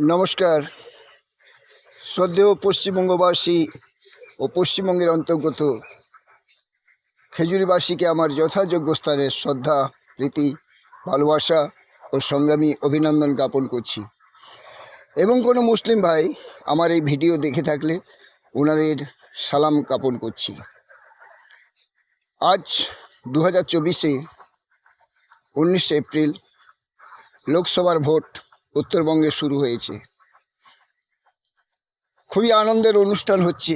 নমস্কার। শ্রদ্ধেয় পশ্চিমবঙ্গবাসী ও পশ্চিমবঙ্গের অন্তর্গত খেজুরিবাসীকে আমার যথাযোগ্য স্থানের শ্রদ্ধা, প্রীতি, ভালোবাসা ও সংগ্রামী অভিনন্দন জ্ঞাপন করছি। এবং কোনো মুসলিম ভাই আমার এই ভিডিও দেখে থাকলে ওনাদের সালাম জ্ঞাপন করছি। আজ 2024-এ 19 এপ্রিল লোকসভার ভোট উত্তরবঙ্গে শুরু হয়েছে। খুবই আনন্দের অনুষ্ঠান হচ্ছে,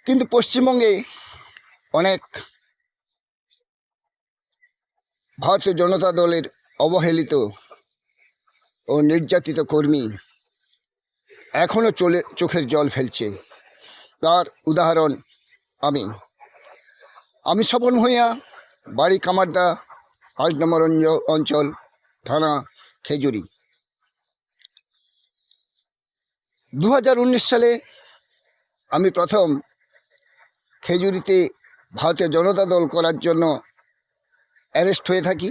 কিন্তু পশ্চিমবঙ্গে অনেক ভারতীয় জনতা দলের অবহেলিত ও নির্যাতিত কর্মী এখনও চোখের জল ফেলছে। তার উদাহরণ আমি স্বপন ভূঁইয়া, বাড়ি কামারদা, 5 নম্বর অঞ্চল, থানা খেজুরি। 2019 সালে আমি প্রথম খেজুরিতে ভারতীয় জনতা দল করার জন্য অ্যারেস্ট হয়ে থাকি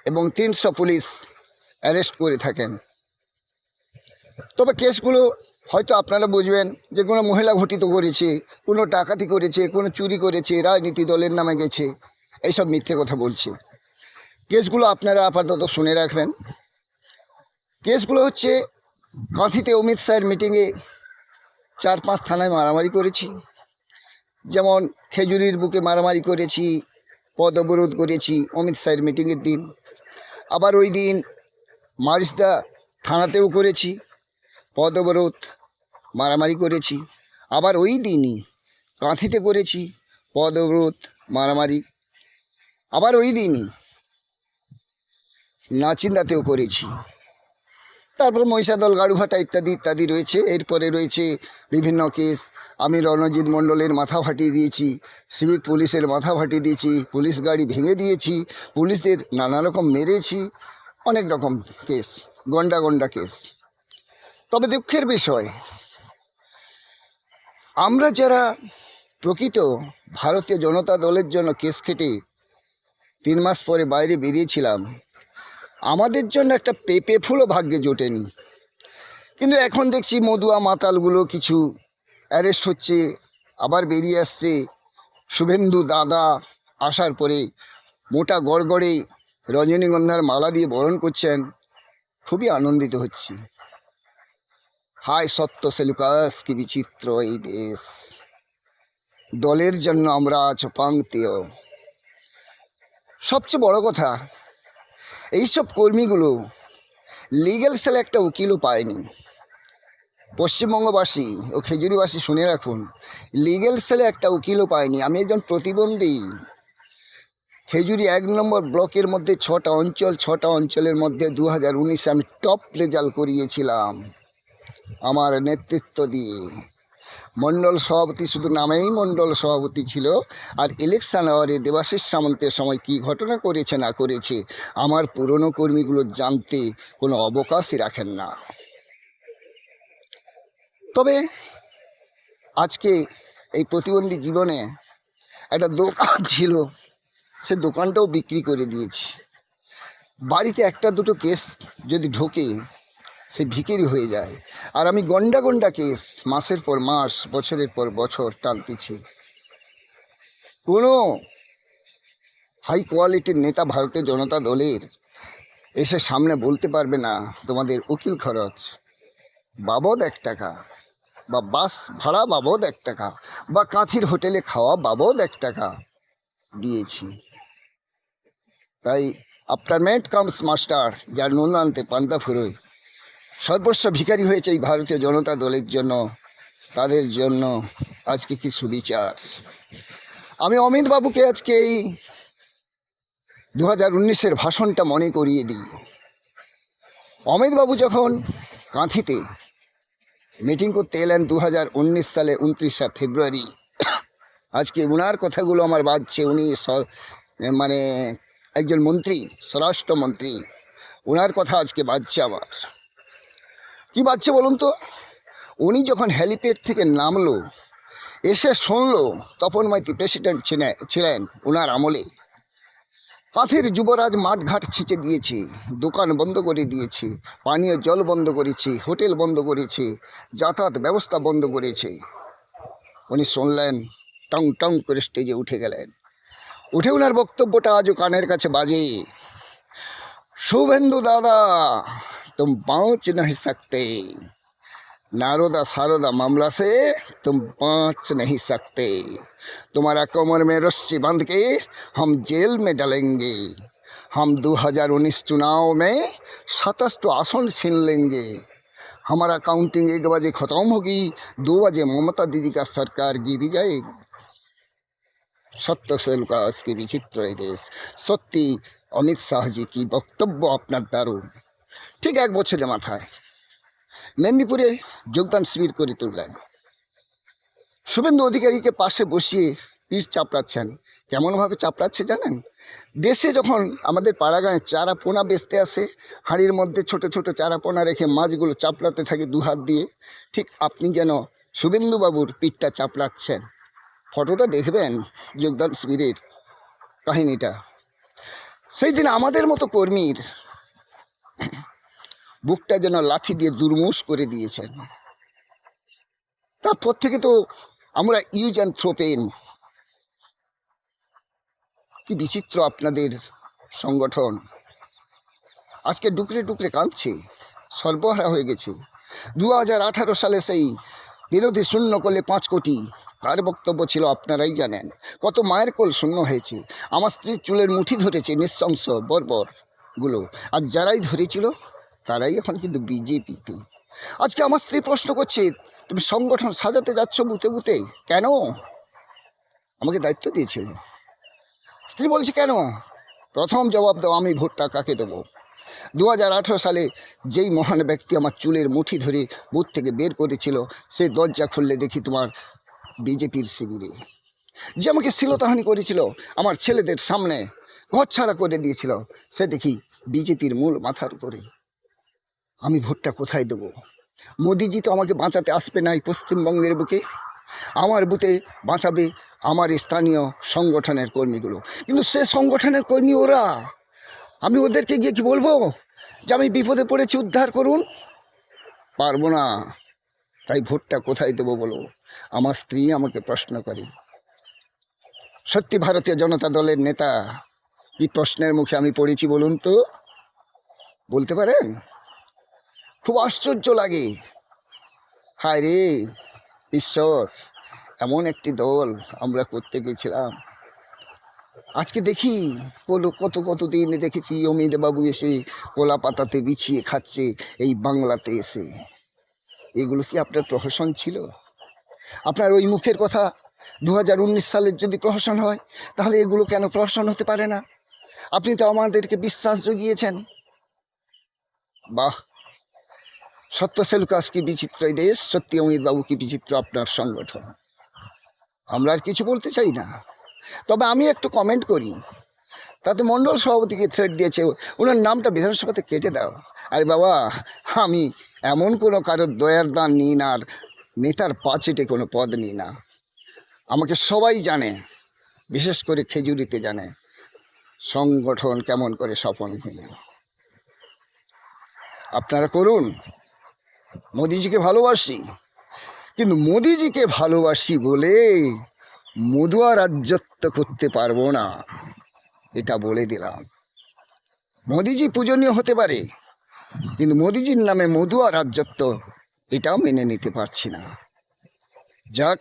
এবং 300 পুলিশ অ্যারেস্ট করে থাকেন। তবে কেসগুলো হয়তো আপনারা বুঝবেন যে কোনো মহিলা ঘটিত করেছে, কোনো ডাকাতি করেছে, কোনো চুরি করেছে, রাজনীতি দলের নামে গেছে, এইসব মিথ্যে কথা বলছে। কেসগুলো আপনারা আপাতত শুনে রাখবেন। কেসগুলো হচ্ছে, কাঁথিতে অমিত শাহের মিটিংয়ে 4-5 থানায় মারামারি করেছি, যেমন খেজুরির বুকে মারামারি করেছি, পদ অবরোধ করেছি অমিত শাহের মিটিংয়ের দিন। আবার ওই দিন মারিসদা থানাতেও করেছি, পদ অবরোধ, মারামারি করেছি। আবার ওই দিনই কাঁথিতে করেছি, পদ অবরোধ, মারামারি। আবার ওই দিনই নাচিন্দাতেও করেছি। তারপর মহিষাদল, গাড়ুভাটা ইত্যাদি ইত্যাদি রয়েছে। এরপরে রয়েছে বিভিন্ন কেস। আমি রণজিৎ মণ্ডলের মাথা ফাটিয়ে দিয়েছি, সিভিক পুলিশের মাথা ফাটিয়ে দিয়েছি, পুলিশ গাড়ি ভেঙে দিয়েছি, পুলিশদের নানা রকম মেরেছি, অনেক রকম কেস, গন্ডা গন্ডা কেস। তবে দুঃখের বিষয়, আমরা যারা প্রকৃত ভারতীয় জনতা দলের জন্য কেস খেটে 3 মাস পরে বাইরে বেরিয়েছিলাম, আমাদের জন্য একটা পেঁপে ফুলও ভাগ্যে জোটেনি। কিন্তু এখন দেখছি মদুয়া মাতালগুলো কিছু অ্যারেস্ট হচ্ছে, আবার বেরিয়ে আসছে। শুভেন্দু দাদা আসার পরে মোটা গড়গড়ে রজনীগন্ধার মালা দিয়ে বরণ করছেন, খুবই আনন্দিত হচ্ছি। হায় সত্য সেলুকাস, কি বিচিত্র এই দেশ, দলের জন্য আমরা আজ পাংতেও। সবচেয়ে বড় কথা, এইসব কর্মীগুলো লিগ্যাল সেলে একটা উকিলও পায়নি। পশ্চিমবঙ্গবাসী ও খেজুরিবাসী শুনে রাখুন, লিগ্যাল সেলে একটা উকিলও পায়নি। আমি একজন প্রতিবন্ধী। খেজুরি 1 নম্বর ব্লকের মধ্যে 6টা অঞ্চল, 6টা অঞ্চলের মধ্যে 2019-এ আমি টপ রেজাল্ট করিয়েছিলাম আমার নেতৃত্ব দিয়ে। মণ্ডল সভাপতি শুধু নামেই মণ্ডল সভাপতি ছিল, আর ইলেকশন আওয়ারে দেবাশিস সামন্তের সময় কী ঘটনা করেছে না করেছে আমার পুরনো কর্মীগুলো জানতে কোনো অবকাশই রাখেন না। তবে আজকে এই প্রতিবন্ধী জীবনে একটা দোকান ছিল, সে দোকানটাও বিক্রি করে দিয়েছি। বাড়িতে 1-2 কেস যদি ঢোকে, সে ভিখিরি হয়ে যায়। আর আমি গন্ডা গন্ডা কেস মাসের পর মাস, বছরের পর বছর টানতেছি। কোনো হাই কোয়ালিটির নেতা ভারতীয় জনতা দলের এসে সামনে বলতে পারবে না তোমাদের উকিল খরচ বাবদ 1 টাকা, বা বাস ভাড়া বাবদ 1 টাকা, বা কাঁথির হোটেলে খাওয়া বাবদ 1 টাকা দিয়েছি। তাই আফটার মেট কামস মাস্টার, যার নুন আনতে পান্তা ফুরোয়, সর্বস্ব ভিখারি হয়েছে এই ভারতীয় জনতা দলের জন্য। তাদের জন্য আজকে কি সুবিচার। আমি অমিত বাবুকে আজকে এই 2019-এর ভাষণটা মনে করিয়ে দিই। অমিত বাবু যখন কাঁথিতে মিটিং করতে এলেন 2019 সালে 29 ফেব্রুয়ারি, আজকে ওনার কথাগুলো আমার বাজছে। উনি মানে একজন মন্ত্রী, স্বরাষ্ট্রমন্ত্রী, ওনার কথা আজকে বাজছে আমার। কি বাজছে বলুন তো? উনি যখন হেলিপ্যাড থেকে নামলো, এসে শুনলো তপন মাইতি প্রেসিডেন্ট ছিলেন ওনার আমলে, কাঁথের যুবরাজ মাঠঘাট ছিঁচে দিয়েছে, দোকান বন্ধ করে দিয়েছে, পানীয় জল বন্ধ করেছে, হোটেল বন্ধ করেছে, যাতায়াত ব্যবস্থা বন্ধ করেছে। উনি শুনলেন, টং টং করে স্টেজে উঠে গেলেন। উঠে ওনার বক্তব্যটা আজও কানের কাছে বাজে। शुभेंदु दादा, तुम पहुंच नहीं सकते, नारोदा सारोदा मामला से तुम पहुंच नहीं सकते, तुम्हारा कमर में रस्सी बांध के हम जेल में डालेंगे, हम 2019 चुनाव में 27 आसन छीन लेंगे, हमारा काउंटिंग 1 बजे ख़त्म होगी, 2 बजे ममता दीदी का सरकार गिर जाएगी। সত্য সেলুকাস কি বিচিত্র এই দেশ। সত্যি অমিত শাহজি কি বক্তব্য আপনার দারুণ। ঠিক 1 বছরের মাথায় মেদিনীপুরে যোগদান শিবির করে তুললেন। শুভেন্দু অধিকারীকে পাশে বসিয়ে পিঠ চাপড়াচ্ছেন। কেমনভাবে চাপড়াচ্ছে জানেন? দেশে যখন আমাদের পাড়াগাঁয়ে চারা পোনা বেচতে আসে, হাঁড়ির মধ্যে ছোট ছোট চারা পোনা রেখে মাছগুলো চাপড়াতে থাকে 2 হাত দিয়ে, ঠিক আপনি যেন শুভেন্দুবাবুর পিঠটা চাপড়াচ্ছেন। ফটোটা দেখবেন যোগদান শিবিরের কাহিনীটা। সেই দিন আমাদের মতো কর্মীর বুকটা যেন লাথি দিয়ে দুর্মুষ করে দিয়েছেন। তারপর থেকে তো আমরা ইউজ অ্যান্ড থ্রো পেন। কি বিচিত্র আপনাদের সংগঠন। আজকে ডুকরে ডুকরে কাঁদছে, সর্বহারা হয়ে গেছে। 2018 সালে সেই বিরোধী শূন্য করলে 5 কোটি, কার বক্তব্য ছিল আপনারাই জানেন। কত মায়ের কোল শূন্য হয়েছে। আমার স্ত্রীর চুলের মুঠি ধরেছে নৃশংস বর্বরগুলো, আর যারাই ধরেছিল তারাই এখন কিন্তু বিজেপিতে। আজকে আমার স্ত্রী প্রশ্ন করছে, তুমি সংগঠন সাজাতে যাচ্ছ বুতে বুতে কেন? আমাকে দায়িত্ব দিয়েছিল। স্ত্রী বলছে কেন? প্রথম জবাব দাও, আমি ভোটটা কাকে দেবো? 2018 সালে যেই মহান ব্যক্তি আমার চুলের মুঠি ধরে বুথ থেকে বের করেছিল, সে দরজা খুললে দেখি তোমার বিজেপির শিবিরে। যে আমাকে শ্লীলতাহানি করেছিল, আমার ছেলেদের সামনে ঘর ছাড়া করে দিয়েছিল, সে দেখি বিজেপির মূল মাথার উপরে। আমি ভোটটা কোথায় দেবো? মোদিজি তো আমাকে বাঁচাতে আসবে না এই পশ্চিমবঙ্গের বুকে। আমার বুথে বাঁচাবে আমার স্থানীয় সংগঠনের কর্মীগুলো, কিন্তু সে সংগঠনের কর্মী ওরা। আমি ওদেরকে গিয়ে কি বলবো যে আমি বিপদে পড়েছি, উদ্ধার করুন? পারবো না। তাই ভোটটা কোথায় দেবো বলো? আমার স্ত্রী আমাকে প্রশ্ন করে। সত্যি ভারতীয় জনতা দলের নেতা, কি প্রশ্নের মুখে আমি পড়েছি বলুন তো? বলতে পারেন? খুব আশ্চর্য লাগে। হায় রে ঈশ্বর, এমন একটি দল আমরা করতে গেছিলাম। আজকে দেখি কত দিন দেখেছি অমিত বাবু এসে কলা পাতাতে বিছিয়ে খাচ্ছে এই বাংলাতে এসে। এগুলো কি আপনার প্রহসন ছিল? আপনার ওই মুখের কথা 2019 সালের যদি প্রহসন হয়, তাহলে এগুলো কেন প্রহসন হতে পারে না? আপনি তো আমাদেরকে বিশ্বাস জুগিয়েছেন। বাহ, সত্য সেলুকাস কি বিচিত্র এই দেশ। সত্যি অমিত বাবু কি বিচিত্র আপনার সংগঠন। আমরা আর কিছু বলতে চাই না, তবে আমি একটু কমেন্ট করি। তাতে মণ্ডল সভাপতিকে থ্রেট দিয়েছে, ওনার নামটা বিধানসভাতে কেটে দাও। আরে বাবা, আমি এমন কোনো কারোর দয়ার দান নিই না, আর নেতার পাচেটে কোনো পদ নিই না। আমাকে সবাই জানে, বিশেষ করে খেজুরিতে জানে সংগঠন কেমন করে সফল হয়ে। আপনারা করুন। মোদিজিকে ভালোবাসি, কিন্তু মোদিজিকে ভালোবাসি বলে মধুয়া রাজ্যত্ব করতে পারবো না, এটা বলে দিলাম। মোদিজি পূজনীয় হতে পারে, কিন্তু মোদিজির নামে মধুয়া রাজ্যত্ব এটাও মেনে নিতে পারছি না। যাক,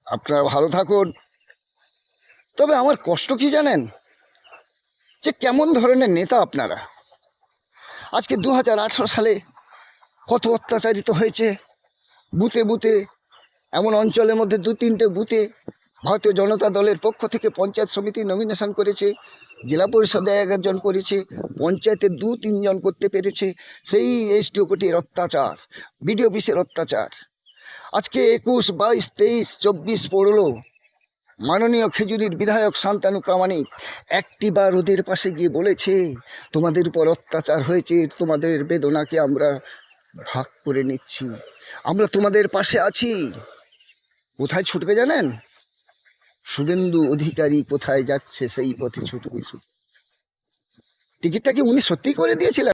আপনারা ভালো থাকুন। তবে আমার কষ্ট কি জানেন? যে কেমন ধরনের নেতা আপনারা। আজকে 2018 সালে কত অত্যাচারিত হয়েছে বুথে বুথে। এমন অঞ্চলের মধ্যে 2-3টে বুথে ভারতীয় জনতা দলের পক্ষ থেকে পঞ্চায়েত সমিতি নমিনেশন করেছে, জেলা পরিষদে 1 জন করেছে, পঞ্চায়েতে 2-3 জন করতে পেরেছে। সেই এসডিও কোটির অত্যাচার, বিডিও অফিসের অত্যাচার। আজকে 21, 22, 23, 24 পড়লো। মাননীয় খেজুরির বিধায়ক শান্তনু প্রামাণিক একটিবার ওদের পাশে গিয়ে বলেছে, তোমাদের উপর অত্যাচার হয়েছে, তোমাদের বেদনাকে আমরা ভাগ করে নিচ্ছি, আমরা তোমাদের পাশে আছি। কোথায় ছুটবে জানেন? শুভেন্দু অধিকারী কোথায় যাচ্ছে সেই পথে ছুটবে। টিকিটটা কি উনি সত্যিই করে দিয়েছিলেন?